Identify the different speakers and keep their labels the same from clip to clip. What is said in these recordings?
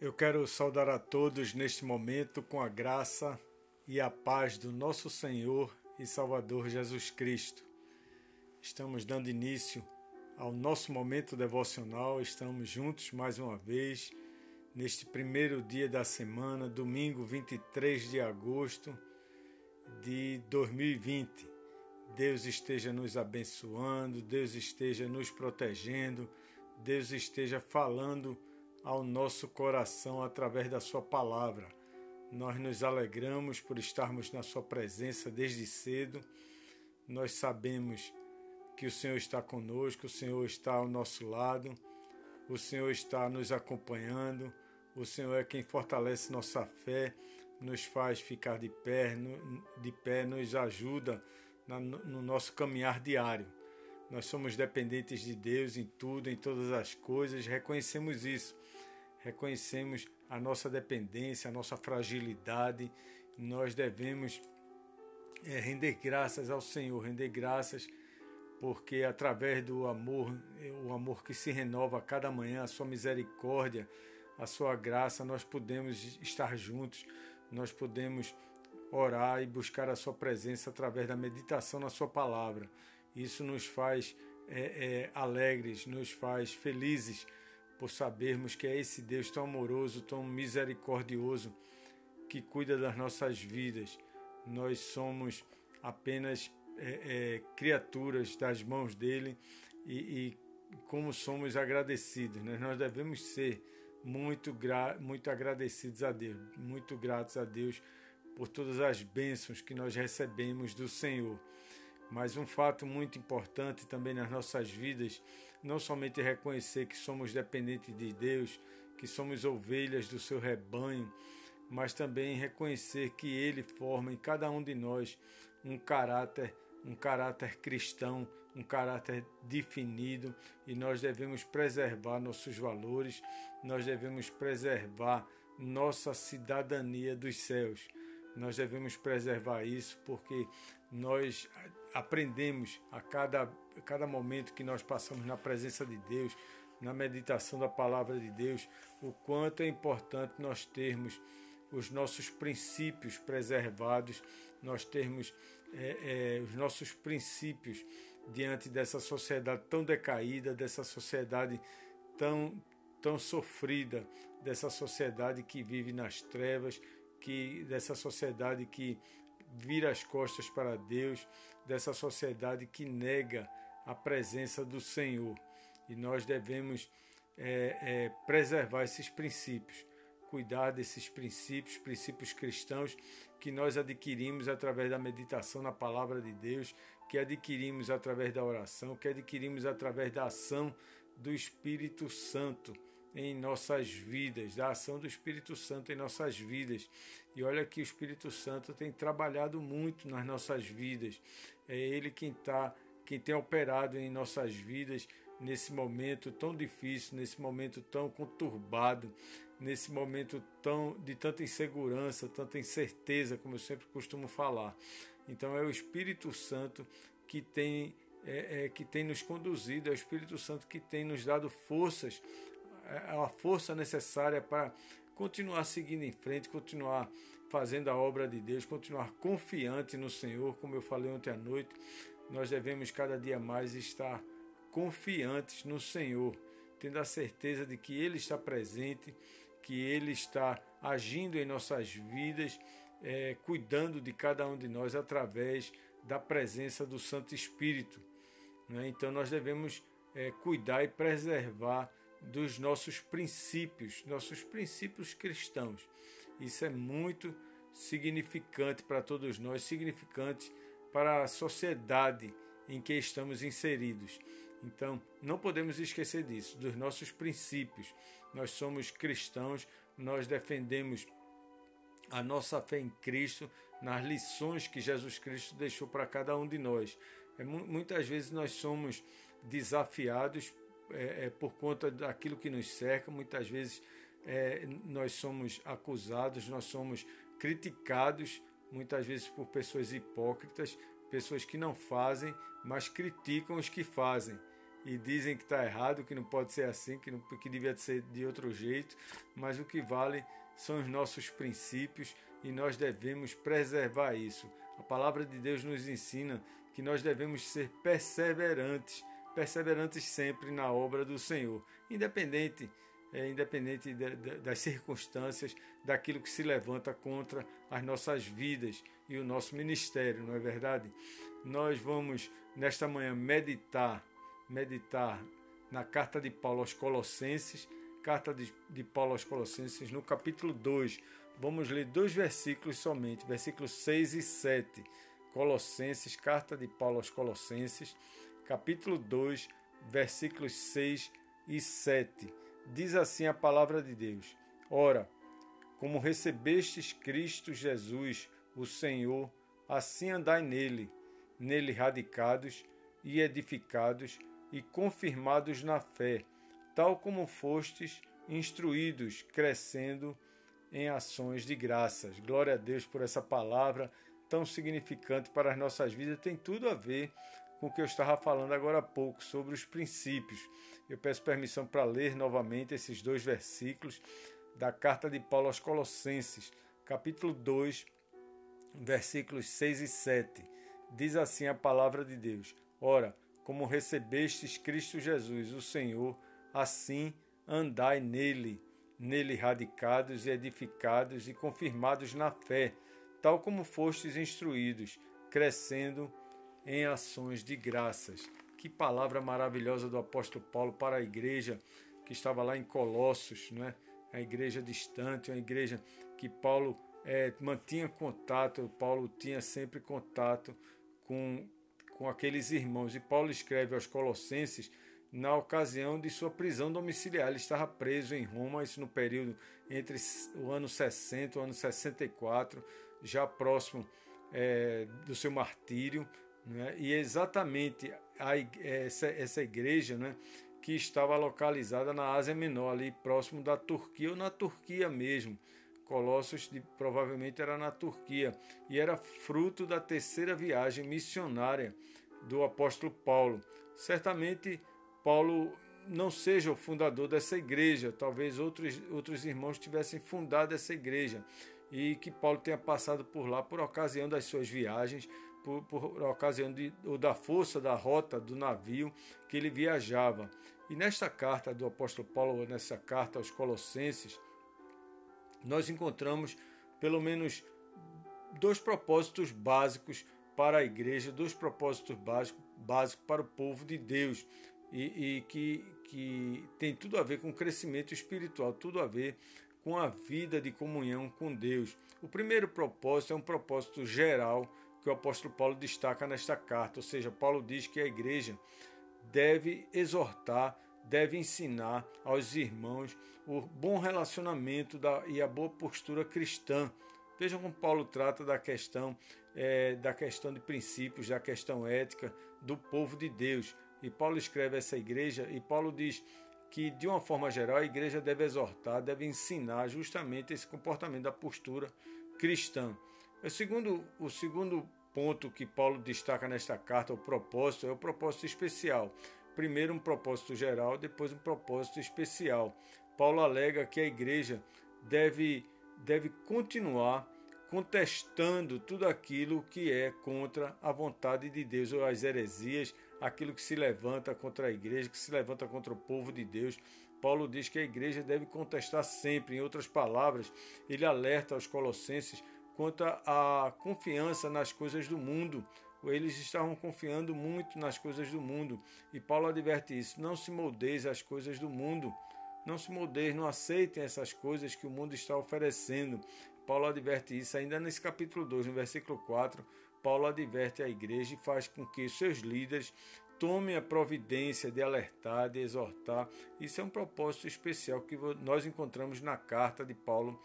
Speaker 1: Eu quero saudar a todos neste momento com a graça e a paz do nosso Senhor e Salvador Jesus Cristo. Estamos dando início ao nosso momento devocional, estamos juntos mais uma vez, neste primeiro dia da semana, domingo 23 de agosto de 2020. Deus esteja nos abençoando, Deus esteja nos protegendo, Deus esteja falando ao nosso coração através da sua palavra. Nós nos alegramos por estarmos na sua presença desde cedo. Nós sabemos que o Senhor está conosco, o Senhor está ao nosso lado, o Senhor está nos acompanhando, o Senhor é quem fortalece nossa fé, nos faz ficar de pé, nos ajuda no nosso caminhar diário. Nós somos dependentes de Deus em tudo, em todas as coisas, reconhecemos isso. Reconhecemos a nossa dependência, a nossa fragilidade. Nós devemos render graças ao Senhor, render graças porque através do amor, o amor que se renova a cada manhã, a sua misericórdia, a sua graça, nós podemos estar juntos, nós podemos orar e buscar a sua presença através da meditação na sua palavra. Isso nos faz alegres, nos faz felizes por sabermos que é esse Deus tão amoroso, tão misericordioso, que cuida das nossas vidas. Nós somos apenas criaturas das mãos dele e como somos agradecidos, né? Nós devemos ser muito agradecidos a Deus, muito gratos a Deus por todas as bênçãos que nós recebemos do Senhor. Mas um fato muito importante também nas nossas vidas, não somente reconhecer que somos dependentes de Deus, que somos ovelhas do seu rebanho, mas também reconhecer que Ele forma em cada um de nós um caráter cristão, um caráter definido, e nós devemos preservar nossos valores, nós devemos preservar nossa cidadania dos céus. Nós devemos preservar isso porque nós aprendemos a cada momento que nós passamos na presença de Deus, na meditação da palavra de Deus, o quanto é importante nós termos os nossos princípios preservados, nós termos os nossos princípios diante dessa sociedade tão decaída, dessa sociedade tão sofrida, dessa sociedade que vive nas trevas, dessa sociedade que vira as costas para Deus, dessa sociedade que nega a presença do Senhor. E nós devemos preservar esses princípios, cuidar desses princípios cristãos que nós adquirimos através da meditação na palavra de Deus, que adquirimos através da oração, que adquirimos através da ação do Espírito Santo em nossas vidas, da ação do Espírito Santo em nossas vidas. E olha que o Espírito Santo tem trabalhado muito nas nossas vidas. É Ele quem tem operado em nossas vidas nesse momento tão difícil, nesse momento tão conturbado, nesse momento de tanta insegurança, tanta incerteza, como eu sempre costumo falar. Então é o Espírito Santo que tem nos conduzido, é o Espírito Santo que tem nos dado forças, a força necessária para continuar seguindo em frente, continuar fazendo a obra de Deus, continuar confiante no Senhor. Como eu falei ontem à noite, nós devemos cada dia mais estar confiantes no Senhor, tendo a certeza de que Ele está presente, que Ele está agindo em nossas vidas, cuidando de cada um de nós através da presença do Santo Espírito, né? Então nós devemos cuidar e preservar dos nossos princípios cristãos. Isso é muito significante para todos nós, significante para a sociedade em que estamos inseridos. Então, não podemos esquecer disso, dos nossos princípios. Nós somos cristãos, nós defendemos a nossa fé em Cristo, nas lições que Jesus Cristo deixou para cada um de nós. Muitas vezes nós somos desafiados por conta daquilo que nos cerca, muitas vezes nós somos acusados, nós somos criticados, muitas vezes por pessoas hipócritas, pessoas que não fazem, mas criticam os que fazem. e dizem que está errado, que não pode ser assim, que devia ser de outro jeito, mas o que vale são os nossos princípios e nós devemos preservar isso. A palavra de Deus nos ensina que nós devemos ser perseverantes sempre na obra do Senhor, independente das circunstâncias, daquilo que se levanta contra as nossas vidas e o nosso ministério, não é verdade? Nós vamos, nesta manhã, meditar na carta de Paulo aos Colossenses, no capítulo 2. Vamos ler 2 versículos somente, versículos 6 e 7. Colossenses, carta de Paulo aos Colossenses, capítulo 2, versículos 6 e 7. Diz assim a palavra de Deus: Ora, como recebestes Cristo Jesus, o Senhor, assim andai nele radicados e edificados e confirmados na fé, tal como fostes instruídos, crescendo em ações de graças. Glória a Deus por essa palavra tão significante para as nossas vidas. Tem tudo a ver com o que eu estava falando agora há pouco, sobre os princípios. Eu peço permissão para ler novamente esses 2 versículos da carta de Paulo aos Colossenses, capítulo 2, versículos 6 e 7. Diz assim a palavra de Deus: Ora, como recebestes Cristo Jesus, o Senhor, assim andai nele radicados e edificados e confirmados na fé, tal como fostes instruídos, crescendo em ações de graças. Que palavra maravilhosa do apóstolo Paulo para a igreja que estava lá em Colossos, não é? A igreja distante, uma igreja que Paulo mantinha contato, Paulo tinha sempre contato com aqueles irmãos. E Paulo escreve aos Colossenses na ocasião de sua prisão domiciliar. Ele estava preso em Roma, isso no período entre o ano 60 e o ano 64, já próximo do seu martírio, né? E exatamente essa igreja, né, que estava localizada na Ásia Menor, ali próximo da Turquia, ou na Turquia mesmo. Colossos provavelmente era na Turquia, e era fruto da 3ª viagem missionária do apóstolo Paulo. Certamente Paulo não seja o fundador dessa igreja, talvez outros irmãos tivessem fundado essa igreja, e que Paulo tenha passado por lá por ocasião das suas viagens, por ocasião da força da rota do navio que ele viajava. E nesta carta do apóstolo Paulo, nessa carta aos Colossenses, nós encontramos pelo menos 2 propósitos básicos para a igreja, 2 propósitos básicos para o povo de Deus, e que tem tudo a ver com o crescimento espiritual, tudo a ver com a vida de comunhão com Deus. O primeiro propósito é um propósito geral que o apóstolo Paulo destaca nesta carta, ou seja, Paulo diz que a igreja deve exortar, deve ensinar aos irmãos o bom relacionamento e a boa postura cristã. Vejam como Paulo trata da questão de princípios, da questão ética do povo de Deus. E Paulo escreve essa igreja, e Paulo diz que, de uma forma geral, a igreja deve exortar, deve ensinar justamente esse comportamento da postura cristã. O segundo ponto que Paulo destaca nesta carta, o propósito, é o propósito especial. Primeiro um propósito geral, depois um propósito especial. Paulo alega que a igreja deve continuar contestando tudo aquilo que é contra a vontade de Deus, ou as heresias, aquilo que se levanta contra a igreja, que se levanta contra o povo de Deus. Paulo diz que a igreja deve contestar sempre. Em outras palavras, ele alerta aos colossenses quanto à confiança nas coisas do mundo. Eles estavam confiando muito nas coisas do mundo. E Paulo adverte isso: não se moldeis às coisas do mundo. Não se moldeis, não aceitem essas coisas que o mundo está oferecendo. Paulo adverte isso ainda nesse capítulo 2, no versículo 4. Paulo adverte a igreja e faz com que seus líderes tomem a providência de alertar, de exortar. Isso é um propósito especial que nós encontramos na carta de Paulo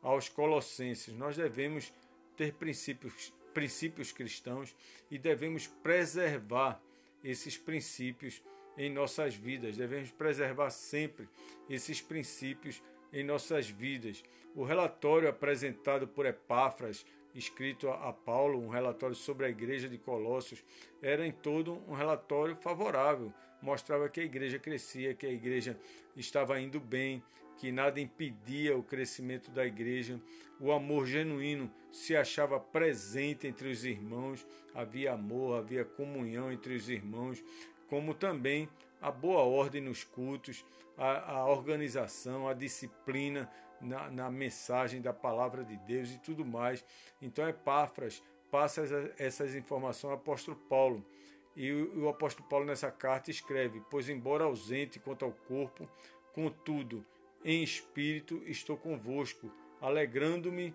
Speaker 1: aos Colossenses. Nós devemos ter princípios cristãos e devemos preservar esses princípios em nossas vidas. Devemos preservar sempre esses princípios em nossas vidas. O relatório apresentado por Epáfras, escrito a Paulo, um relatório sobre a igreja de Colossos, era em todo um relatório favorável. mostrava que a igreja crescia, que a igreja estava indo bem, que nada impedia o crescimento da igreja. O amor genuíno se achava presente entre os irmãos, havia amor, havia comunhão entre os irmãos, como também a boa ordem nos cultos, a organização, a disciplina na mensagem da palavra de Deus e tudo mais. Então Epáfras passa essas informações ao apóstolo Paulo. E o apóstolo Paulo nessa carta escreve: pois embora ausente quanto ao corpo, contudo, em espírito estou convosco, alegrando-me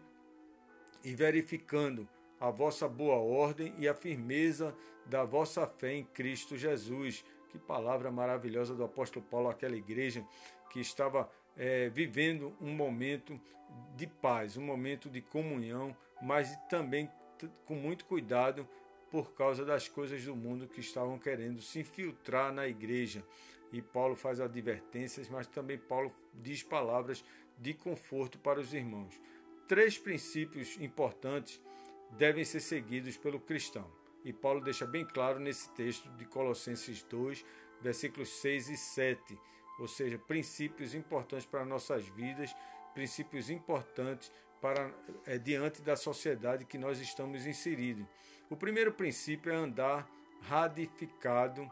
Speaker 1: e verificando a vossa boa ordem e a firmeza da vossa fé em Cristo Jesus. Que palavra maravilhosa do apóstolo Paulo àquela igreja que estava vivendo um momento de paz, um momento de comunhão, mas também com muito cuidado por causa das coisas do mundo que estavam querendo se infiltrar na igreja. E Paulo faz advertências, mas também Paulo diz palavras de conforto para os irmãos. 3 princípios importantes devem ser seguidos pelo cristão. E Paulo deixa bem claro nesse texto de Colossenses 2, versículos 6 e 7. Ou seja, princípios importantes para nossas vidas, princípios importantes para diante da sociedade que nós estamos inseridos. O primeiro princípio é andar radicados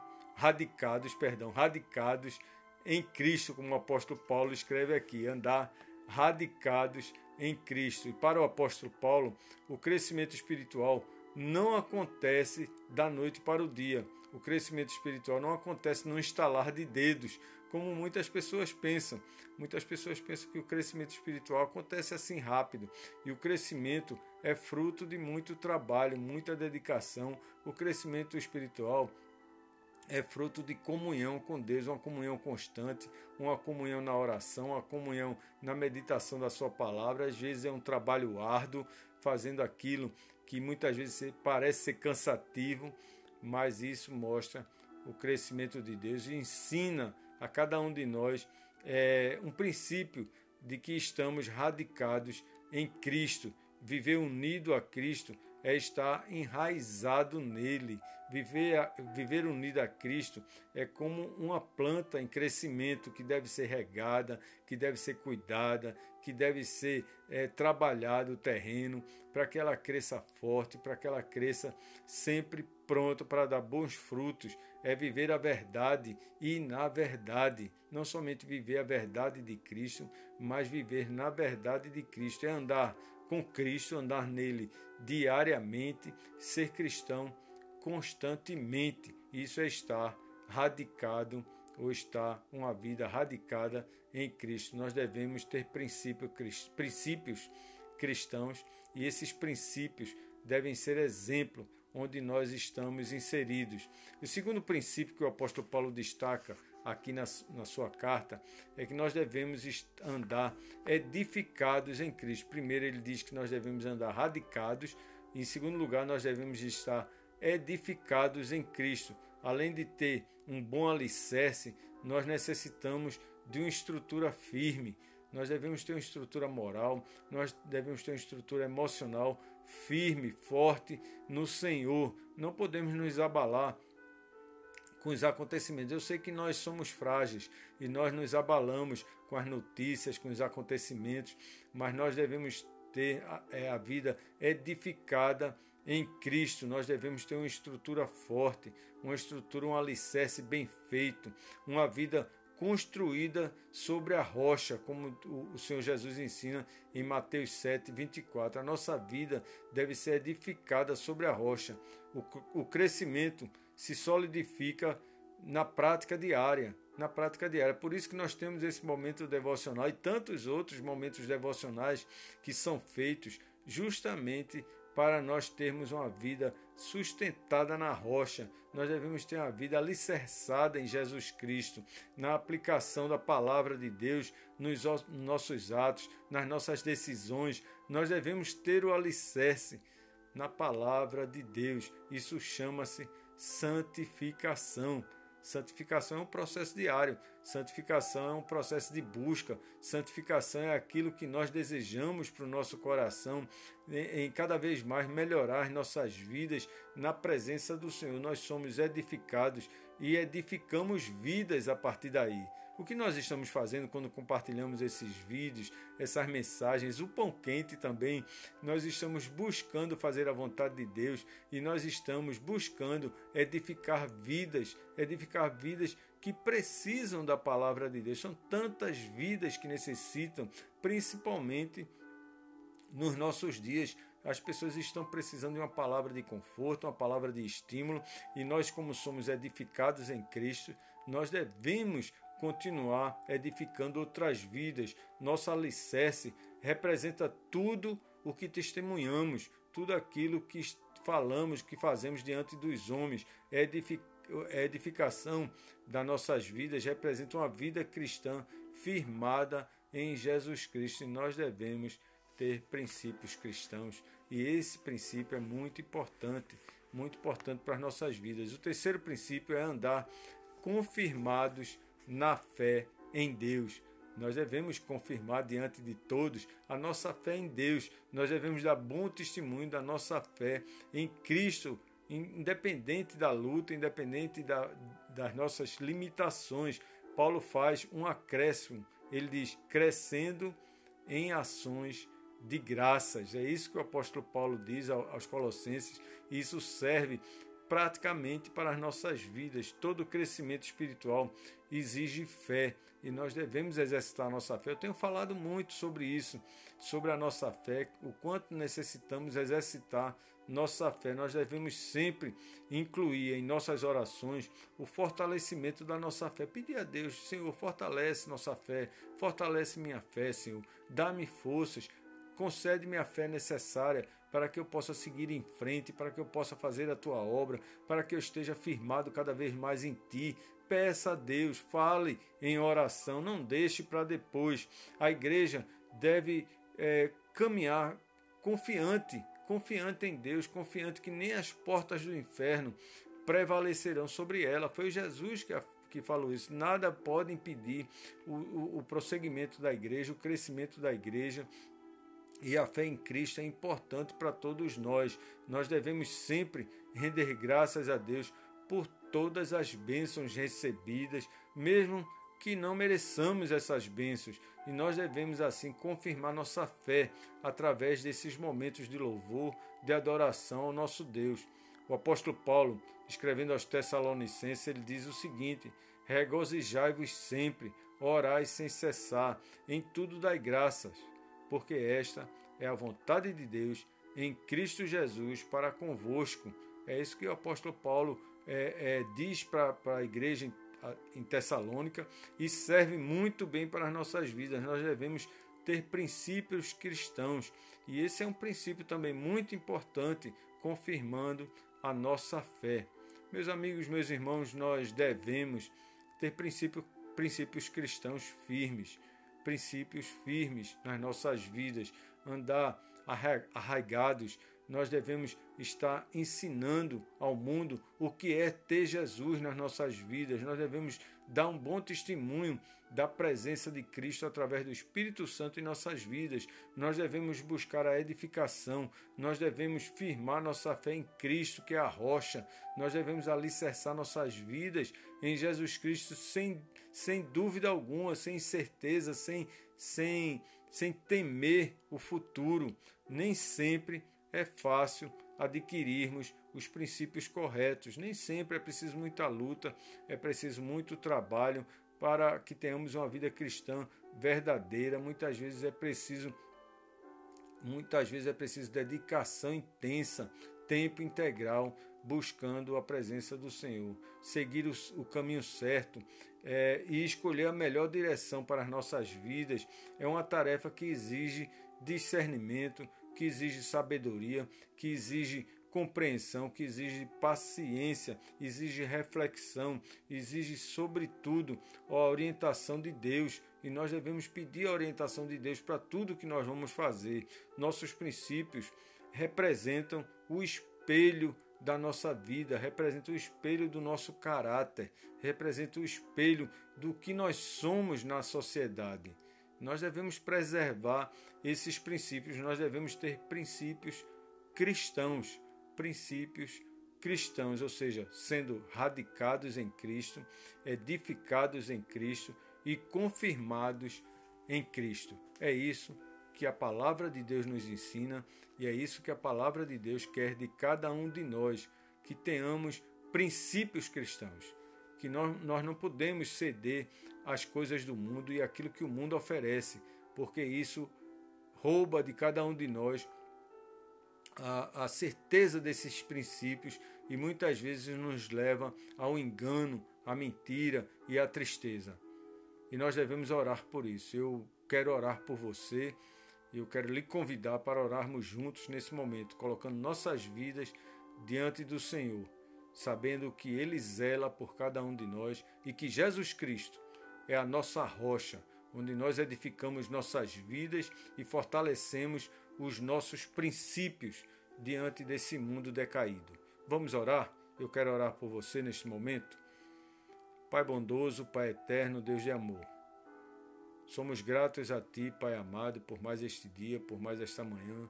Speaker 1: em Cristo, como o apóstolo Paulo escreve aqui, andar radicados em Cristo. E para o apóstolo Paulo, o crescimento espiritual não acontece da noite para o dia. O crescimento espiritual não acontece no estalar de dedos, como muitas pessoas pensam. Muitas pessoas pensam que o crescimento espiritual acontece assim rápido. E o crescimento é fruto de muito trabalho, muita dedicação. O crescimento espiritual é fruto de comunhão com Deus, uma comunhão constante, uma comunhão na oração, uma comunhão na meditação da sua palavra. Às vezes é um trabalho árduo, fazendo aquilo que muitas vezes parece ser cansativo, mas isso mostra o crescimento de Deus e ensina a cada um de nós um princípio de que estamos radicados em Cristo. Viver unido a Cristo é estar enraizado nele. Viver unido a Cristo é como uma planta em crescimento que deve ser regada, que deve ser cuidada, que deve ser trabalhado o terreno para que ela cresça forte, para que ela cresça sempre pronta para dar bons frutos. É viver a verdade e na verdade. Não somente viver a verdade de Cristo, mas viver na verdade de Cristo. É andar com Cristo, andar nele diariamente, ser cristão constantemente. Isso é estar radicado ou estar uma vida radicada em Cristo. Nós devemos ter princípios cristãos e esses princípios devem ser exemplo onde nós estamos inseridos. O segundo princípio que o apóstolo Paulo destaca aqui na sua carta é que nós devemos andar edificados em Cristo. Primeiro ele diz que nós devemos andar radicados, e em segundo lugar nós devemos estar edificados em Cristo. Além de ter um bom alicerce, nós necessitamos de uma estrutura firme. Nós devemos ter uma estrutura moral, nós devemos ter uma estrutura emocional firme, forte no Senhor. Não podemos nos abalar com os acontecimentos. Eu sei que nós somos frágeis e nós nos abalamos com as notícias, com os acontecimentos, mas nós devemos ter a vida edificada em Cristo. Nós devemos ter uma estrutura forte, uma estrutura, um alicerce bem feito, uma vida construída sobre a rocha, como o Senhor Jesus ensina em Mateus 7, 24. A nossa vida deve ser edificada sobre a rocha. O crescimento se solidifica na prática diária. Por isso que nós temos esse momento devocional e tantos outros momentos devocionais que são feitos justamente para nós termos uma vida sustentada na rocha. Nós devemos ter uma vida alicerçada em Jesus Cristo, na aplicação da palavra de Deus, nos nossos atos, nas nossas decisões. Nós devemos ter o alicerce na palavra de Deus. Isso chama-se santificação. Santificação é um processo diário, santificação é um processo de busca, santificação é aquilo que nós desejamos para o nosso coração, em cada vez mais melhorar nossas vidas na presença do Senhor. Nós somos edificados e edificamos vidas a partir daí. O que nós estamos fazendo quando compartilhamos esses vídeos, essas mensagens, o pão quente também, nós estamos buscando fazer a vontade de Deus e nós estamos buscando edificar vidas que precisam da palavra de Deus. São tantas vidas que necessitam, principalmente nos nossos dias. As pessoas estão precisando de uma palavra de conforto, uma palavra de estímulo, e nós, como somos edificados em Cristo, nós devemos continuar edificando outras vidas. Nosso alicerce representa tudo o que testemunhamos, tudo aquilo que falamos, que fazemos diante dos homens. A edificação das nossas vidas representa uma vida cristã firmada em Jesus Cristo, e nós devemos ter princípios cristãos, e esse princípio é muito importante para as nossas vidas. O terceiro princípio é andar confirmados na fé em Deus. Nós devemos confirmar diante de todos a nossa fé em Deus. Nós devemos dar bom testemunho da nossa fé em Cristo, independente da luta, independente das nossas limitações. Paulo faz um acréscimo. Ele diz, crescendo em ações de graças. É isso que o apóstolo Paulo diz aos Colossenses, e isso serve praticamente para as nossas vidas. Todo crescimento espiritual exige fé, e nós devemos exercitar a nossa fé. Eu tenho falado muito sobre isso, sobre a nossa fé, o quanto necessitamos exercitar nossa fé. Nós devemos sempre incluir em nossas orações o fortalecimento da nossa fé. Pedir a Deus, Senhor, fortalece nossa fé, fortalece minha fé, Senhor, dá-me forças, concede-me a fé necessária para que eu possa seguir em frente, para que eu possa fazer a Tua obra, para que eu esteja firmado cada vez mais em Ti. Peça a Deus, fale em oração, não deixe para depois. A igreja deve caminhar confiante em Deus, confiante que nem as portas do inferno prevalecerão sobre ela. Foi Jesus que falou isso. Nada pode impedir o prosseguimento da igreja, o crescimento da igreja. E a fé em Cristo é importante para todos nós. Nós devemos sempre render graças a Deus por todas as bênçãos recebidas, mesmo que não mereçamos essas bênçãos. E nós devemos, assim, confirmar nossa fé através desses momentos de louvor, de adoração ao nosso Deus. O apóstolo Paulo, escrevendo aos Tessalonicenses, ele diz o seguinte: regozijai-vos sempre, orai sem cessar, em tudo dai graças, porque esta é a vontade de Deus em Cristo Jesus para convosco. É isso que o apóstolo Paulo diz para a igreja em Tessalônica, e serve muito bem para as nossas vidas. Nós devemos ter princípios cristãos, e esse é um princípio também muito importante, confirmando a nossa fé. Meus amigos, meus irmãos, nós devemos ter princípios cristãos firmes, princípios firmes nas nossas vidas, andar arraigados. Nós devemos estar ensinando ao mundo o que é ter Jesus nas nossas vidas. Nós devemos dar um bom testemunho da presença de Cristo através do Espírito Santo em nossas vidas. Nós devemos buscar a edificação. Nós devemos firmar nossa fé em Cristo, que é a rocha. Nós devemos alicerçar nossas vidas em Jesus Cristo sem dúvida alguma, sem incerteza, sem temer o futuro. Nem sempre é fácil adquirirmos os princípios corretos. Nem sempre é preciso muita luta, é preciso muito trabalho para que tenhamos uma vida cristã verdadeira. Muitas vezes é preciso dedicação intensa, tempo integral, buscando a presença do Senhor. Seguir o caminho certo e escolher a melhor direção para as nossas vidas é uma tarefa que exige discernimento, que exige sabedoria, que exige compreensão, que exige paciência, exige reflexão, exige, sobretudo, a orientação de Deus. E nós devemos pedir a orientação de Deus para tudo que nós vamos fazer. Nossos princípios representam o espelho da nossa vida, representam o espelho do nosso caráter, representam o espelho do que nós somos na sociedade. Nós devemos preservar esses princípios, nós devemos ter princípios cristãos, princípios cristãos, ou seja, sendo radicados em Cristo, edificados em Cristo e confirmados em Cristo. É isso que a palavra de Deus nos ensina e é isso que a palavra de Deus quer de cada um de nós, que tenhamos princípios cristãos, que nós não podemos ceder às coisas do mundo e àquilo que o mundo oferece, porque isso rouba de cada um de nós a certeza desses princípios e muitas vezes nos leva ao engano, à mentira e à tristeza. E nós devemos orar por isso. Eu quero orar por você e eu quero lhe convidar para orarmos juntos nesse momento, colocando nossas vidas diante do Senhor, sabendo que Ele zela por cada um de nós e que Jesus Cristo é a nossa rocha, onde nós edificamos nossas vidas e fortalecemos os nossos princípios diante desse mundo decaído. Vamos orar? Eu quero orar por você neste momento. Pai bondoso, Pai eterno, Deus de amor, somos gratos a Ti, Pai amado, por mais este dia, por mais esta manhã,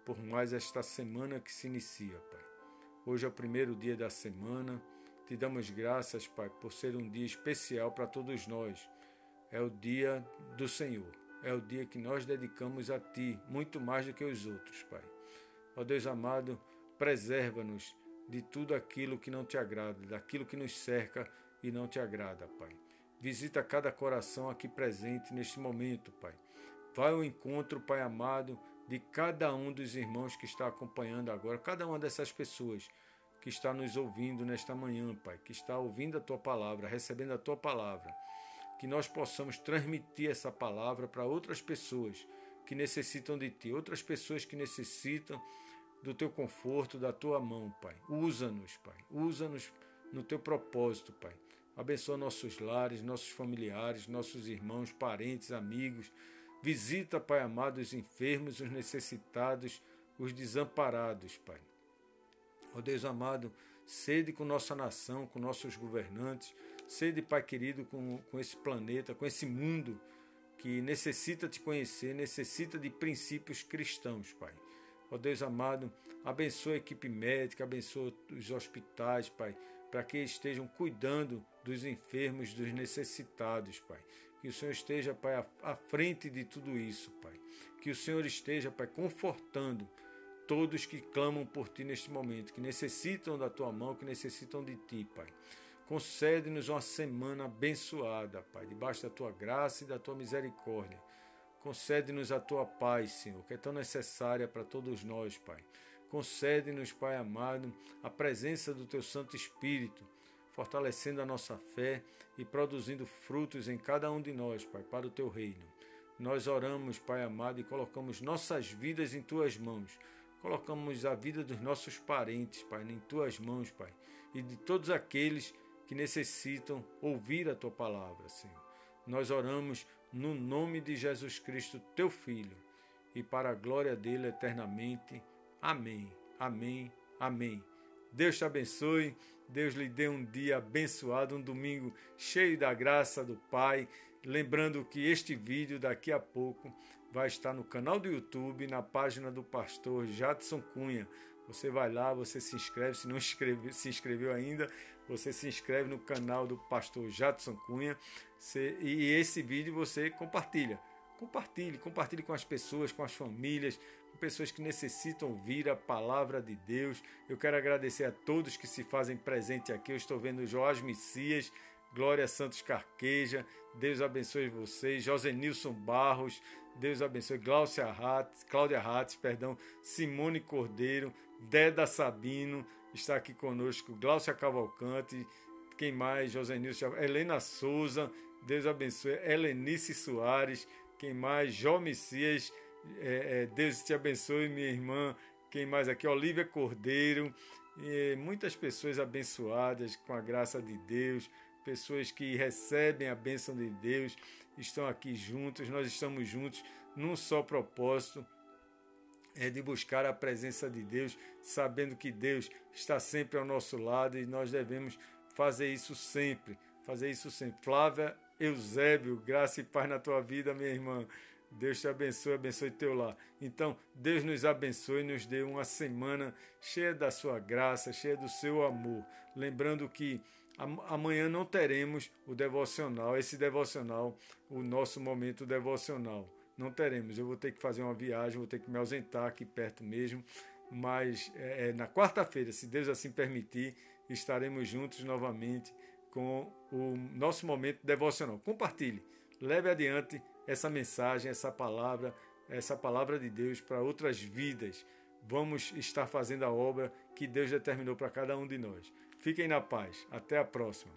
Speaker 1: por mais esta semana que se inicia, Pai. Hoje é o primeiro dia da semana. Te damos graças, Pai, por ser um dia especial para todos nós. É o dia do Senhor. É o dia que nós dedicamos a Ti, muito mais do que os outros, Pai. Ó Deus amado, preserva-nos de tudo aquilo que não Te agrada, daquilo que nos cerca e não Te agrada, Pai. Visita cada coração aqui presente neste momento, Pai. Vai ao encontro, Pai amado, de cada um dos irmãos que está acompanhando agora, cada uma dessas pessoas que está nos ouvindo nesta manhã, Pai, que está ouvindo a Tua palavra, recebendo a Tua palavra. Que nós possamos transmitir essa palavra para outras pessoas que necessitam de Ti, outras pessoas que necessitam do Teu conforto, da Tua mão, Pai. Usa-nos, Pai. Usa-nos no Teu propósito, Pai. Abençoa nossos lares, nossos familiares, nossos irmãos, parentes, amigos. Visita, Pai amado, os enfermos, os necessitados, os desamparados, Pai. Ó Deus amado, sede com nossa nação, com nossos governantes, sede, Pai querido, com esse planeta, com esse mundo que necessita Te conhecer, necessita de princípios cristãos, Pai. Ó Deus amado, abençoa a equipe médica, abençoa os hospitais, Pai, para que estejam cuidando dos enfermos, dos necessitados, Pai. Que o Senhor esteja, Pai, à frente de tudo isso, Pai. Que o Senhor esteja, Pai, confortando todos que clamam por Ti neste momento, que necessitam da Tua mão, que necessitam de Ti, Pai. Concede-nos uma semana abençoada, Pai, debaixo da Tua graça e da Tua misericórdia. Concede-nos a Tua paz, Senhor, que é tão necessária para todos nós, Pai. Concede-nos, Pai amado, a presença do Teu Santo Espírito, fortalecendo a nossa fé e produzindo frutos em cada um de nós, Pai, para o Teu reino. Nós oramos, Pai amado, e colocamos nossas vidas em Tuas mãos. Colocamos a vida dos nossos parentes, Pai, em Tuas mãos, Pai, e de todos aqueles que necessitam ouvir a Tua palavra, Senhor. Nós oramos no nome de Jesus Cristo, Teu Filho, e para a glória dele eternamente. Amém, amém, amém. Deus te abençoe, Deus lhe dê um dia abençoado, um domingo cheio da graça do Pai. Lembrando que este vídeo daqui a pouco vai estar no canal do YouTube, na página do pastor Jadson Cunha. Você vai lá, você se inscreve, se não se inscreveu ainda, você se inscreve no canal do pastor Jadson Cunha e esse vídeo você compartilha. Compartilhe com as pessoas, com as famílias, com pessoas que necessitam ouvir a palavra de Deus. Eu quero agradecer a todos que se fazem presente aqui. Eu estou vendo Joás Messias, Glória Santos Carqueja, Deus abençoe vocês, Josenilson Barros, Deus abençoe, Cláudia Ratz, Simone Cordeiro, Deda Sabino, está aqui conosco, Gláucia Cavalcante, quem mais? Josenilson, Helena Souza, Deus abençoe, Helenice Soares, quem mais? Jó Messias, Deus te abençoe, minha irmã, quem mais aqui? Olívia Cordeiro, muitas pessoas abençoadas com a graça de Deus, pessoas que recebem a bênção de Deus, estão aqui juntos, nós estamos juntos num só propósito, de buscar a presença de Deus, sabendo que Deus está sempre ao nosso lado e nós devemos fazer isso sempre. Flávia Eusébio, graça e paz na tua vida, minha irmã. Deus te abençoe, abençoe teu lar. Então, Deus nos abençoe e nos dê uma semana cheia da sua graça, cheia do seu amor. Lembrando que amanhã não teremos o devocional, esse devocional, o nosso momento devocional. Não teremos, eu vou ter que fazer uma viagem, vou ter que me ausentar aqui perto mesmo, mas na quarta-feira, se Deus assim permitir, estaremos juntos novamente com o nosso momento devocional. Compartilhe, leve adiante essa mensagem, essa palavra de Deus para outras vidas. Vamos estar fazendo a obra que Deus determinou para cada um de nós. Fiquem na paz. Até a próxima.